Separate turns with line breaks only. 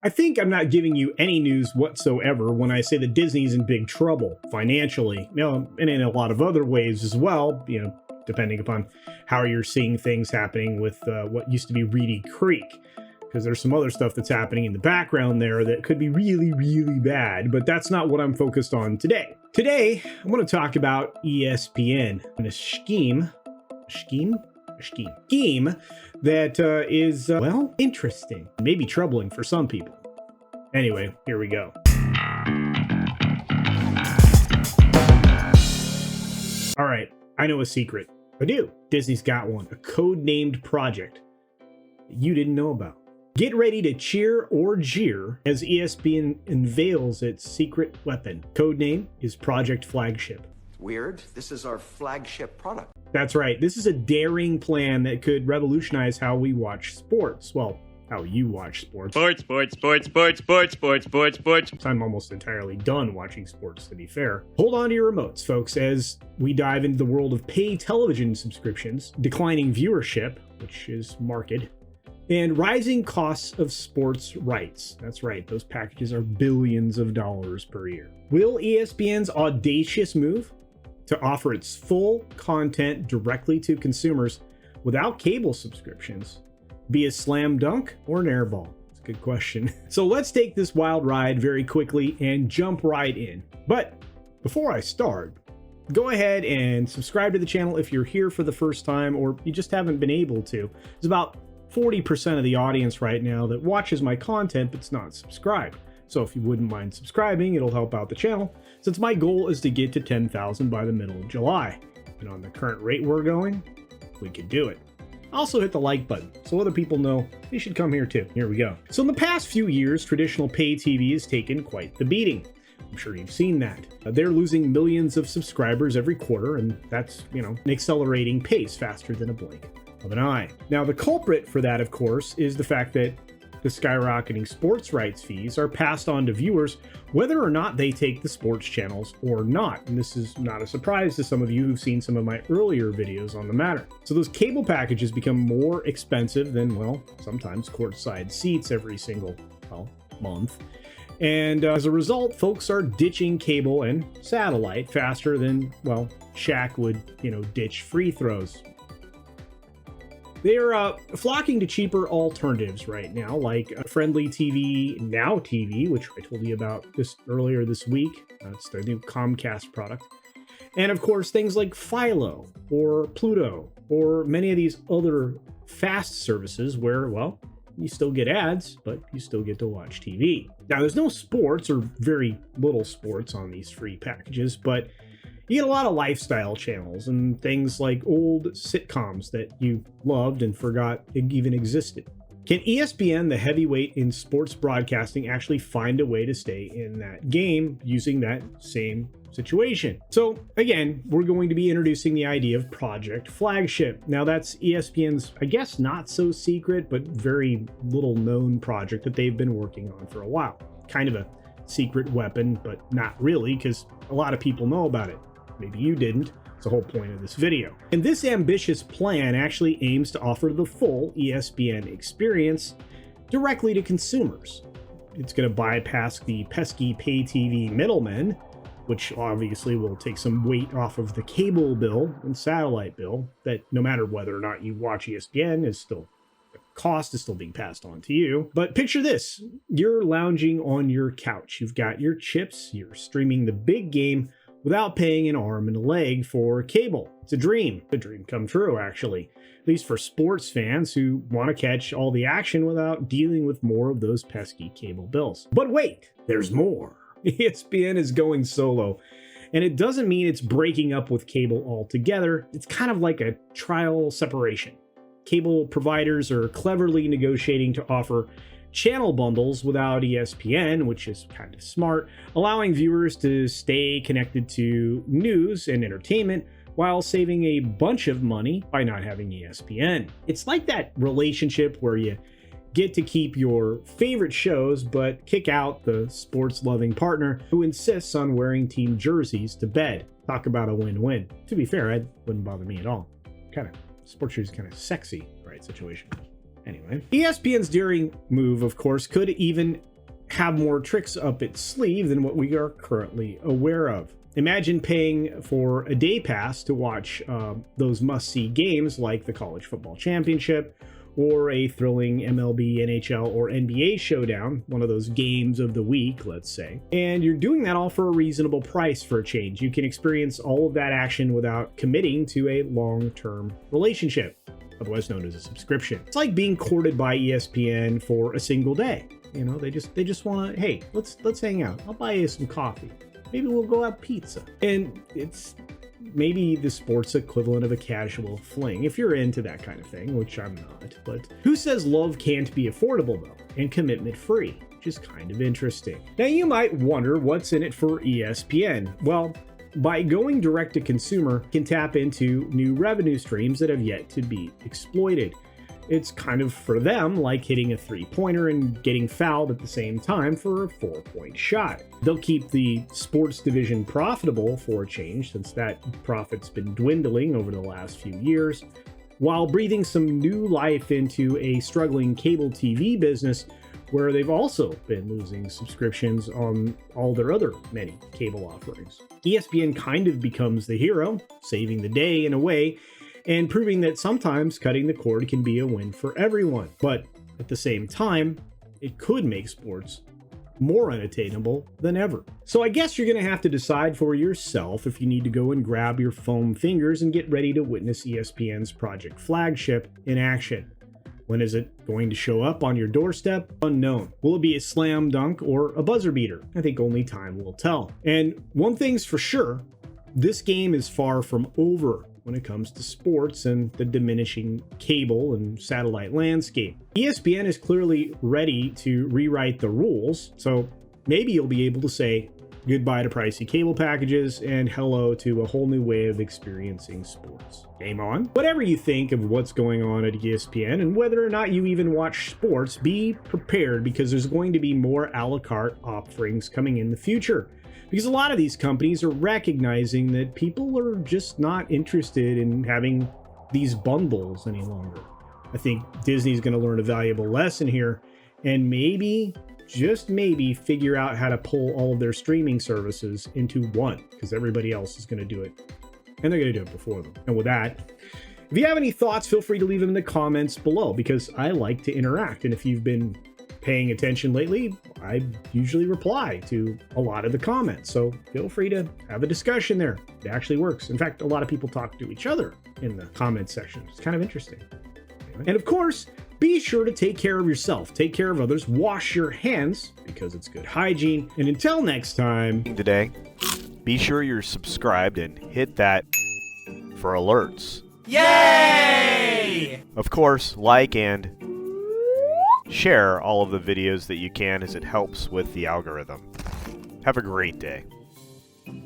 I think I'm not giving you any news whatsoever when I say that Disney's in big trouble financially, and in a lot of other ways as well, depending upon how you're seeing things happening with what used to be Reedy Creek. Because there's some other stuff that's happening in the background there that could be really, really bad, but that's not what I'm focused on today. Today, I want to talk about ESPN and a scheme that is, interesting, maybe troubling for some people. Anyway, here we go. All right, I know a secret. I do. Disney's got one, a codenamed project that you didn't know about. Get ready to cheer or jeer as ESPN unveils its secret weapon. Codename is Project Flagship.
Weird. This is our flagship product.
That's right. This is a daring plan that could revolutionize how we watch sports. Well, how you watch sports. Sports. I'm almost entirely done watching sports, to be fair. Hold on to your remotes, folks, as we dive into the world of pay television subscriptions, declining viewership, which is marked, and rising costs of sports rights. That's right, those packages are billions of dollars per year. Will ESPN's audacious move to offer its full content directly to consumers without cable subscriptions be a slam dunk or an airball? It's a good question. So let's take this wild ride very quickly and jump right in. But before I start, go ahead and subscribe to the channel if you're here for the first time or you just haven't been able to. There's about 40% of the audience right now that watches my content but's not subscribed. So if you wouldn't mind subscribing, it'll help out the channel, since my goal is to get to 10,000 by the middle of July. And on the current rate we're going, we could do it. Also hit the like button so other people know they should come here too. Here we go. So in the past few years, traditional pay TV has taken quite the beating. I'm sure you've seen that. They're losing millions of subscribers every quarter, and that's, an accelerating pace faster than a blink of an eye. Now, the culprit for that, of course, is the fact that the skyrocketing sports rights fees are passed on to viewers whether or not they take the sports channels or not. And this is not a surprise to some of you who've seen some of my earlier videos on the matter. So those cable packages become more expensive than, sometimes courtside seats every single, month. And as a result, folks are ditching cable and satellite faster than, Shaq would, ditch free throws. They're flocking to cheaper alternatives right now, like Friendly TV, Now TV, which I told you about earlier this week. It's the new Comcast product. And of course, things like Philo or Pluto or many of these other fast services where, you still get ads, but you still get to watch TV. Now, there's no sports or very little sports on these free packages, but you get a lot of lifestyle channels and things like old sitcoms that you loved and forgot even existed. Can ESPN, the heavyweight in sports broadcasting, actually find a way to stay in that game using that same situation? So again, we're going to be introducing the idea of Project Flagship. Now that's ESPN's, I guess, not so secret, but very little known project that they've been working on for a while. Kind of a secret weapon, but not really, because a lot of people know about it. Maybe you didn't. It's the whole point of this video. And this ambitious plan actually aims to offer the full ESPN experience directly to consumers. It's going to bypass the pesky pay TV middlemen, which obviously will take some weight off of the cable bill and satellite bill, that no matter whether or not you watch ESPN is still, the cost is still being passed on to you. But picture this, you're lounging on your couch. You've got your chips, you're streaming the big game without paying an arm and a leg for cable. It's a dream come true, actually, at least for sports fans who want to catch all the action without dealing with more of those pesky cable bills. But wait, there's more. ESPN is going solo, and it doesn't mean it's breaking up with cable altogether. It's kind of like a trial separation. Cable providers are cleverly negotiating to offer channel bundles without ESPN, which is kind of smart, allowing viewers to stay connected to news and entertainment while saving a bunch of money by not having ESPN. It's like that relationship where you get to keep your favorite shows but kick out the sports-loving partner who insists on wearing team jerseys to bed. Talk about a win-win. To be fair, it wouldn't bother me at all. Sports jerseys kind of sexy, right situation. Anyway, ESPN's daring move, of course, could even have more tricks up its sleeve than what we are currently aware of. Imagine paying for a day pass to watch those must-see games like the College Football Championship or a thrilling MLB, NHL, or NBA showdown, one of those games of the week, let's say. And you're doing that all for a reasonable price for a change. You can experience all of that action without committing to a long-term relationship, otherwise known as a subscription. It's like being courted by ESPN for a single day. You know, they just want to, hey, let's hang out. I'll buy you some coffee. Maybe we'll go have pizza. And it's maybe the sports equivalent of a casual fling, if you're into that kind of thing, which I'm not. But who says love can't be affordable, though, and commitment free? Which is kind of interesting. Now, you might wonder what's in it for ESPN. Well, by going direct to consumer, can tap into new revenue streams that have yet to be exploited. It's kind of for them like hitting a three-pointer and getting fouled at the same time for a 4-point shot. They'll keep the sports division profitable for a change, since that profit's been dwindling over the last few years, while breathing some new life into a struggling cable TV business where they've also been losing subscriptions on all their other many cable offerings. ESPN kind of becomes the hero, saving the day in a way, and proving that sometimes cutting the cord can be a win for everyone. But at the same time, it could make sports more unattainable than ever. So I guess you're going to have to decide for yourself if you need to go and grab your foam fingers and get ready to witness ESPN's Project Flagship in action. When is it going to show up on your doorstep? Unknown. Will it be a slam dunk or a buzzer beater? I think only time will tell. And one thing's for sure, this game is far from over when it comes to sports and the diminishing cable and satellite landscape. ESPN is clearly ready to rewrite the rules, so maybe you'll be able to say goodbye to pricey cable packages and hello to a whole new way of experiencing sports. Game on. Whatever you think of what's going on at ESPN and whether or not you even watch sports, be prepared because there's going to be more a la carte offerings coming in the future. Because a lot of these companies are recognizing that people are just not interested in having these bundles any longer. I think Disney's going to learn a valuable lesson here and maybe, just maybe, figure out how to pull all of their streaming services into one, because everybody else is going to do it. And they're going to do it before them. And with that, if you have any thoughts, feel free to leave them in the comments below, because I like to interact. And if you've been paying attention lately, I usually reply to a lot of the comments, so feel free to have a discussion there. It actually works. In fact, a lot of people talk to each other in the comment section. It's kind of interesting. And of course, be sure to take care of yourself, take care of others, wash your hands because it's good hygiene. And until next time,
today, be sure you're subscribed and hit that for alerts.
Yay!
Of course, like and share all of the videos that you can, as it helps with the algorithm. Have a great day.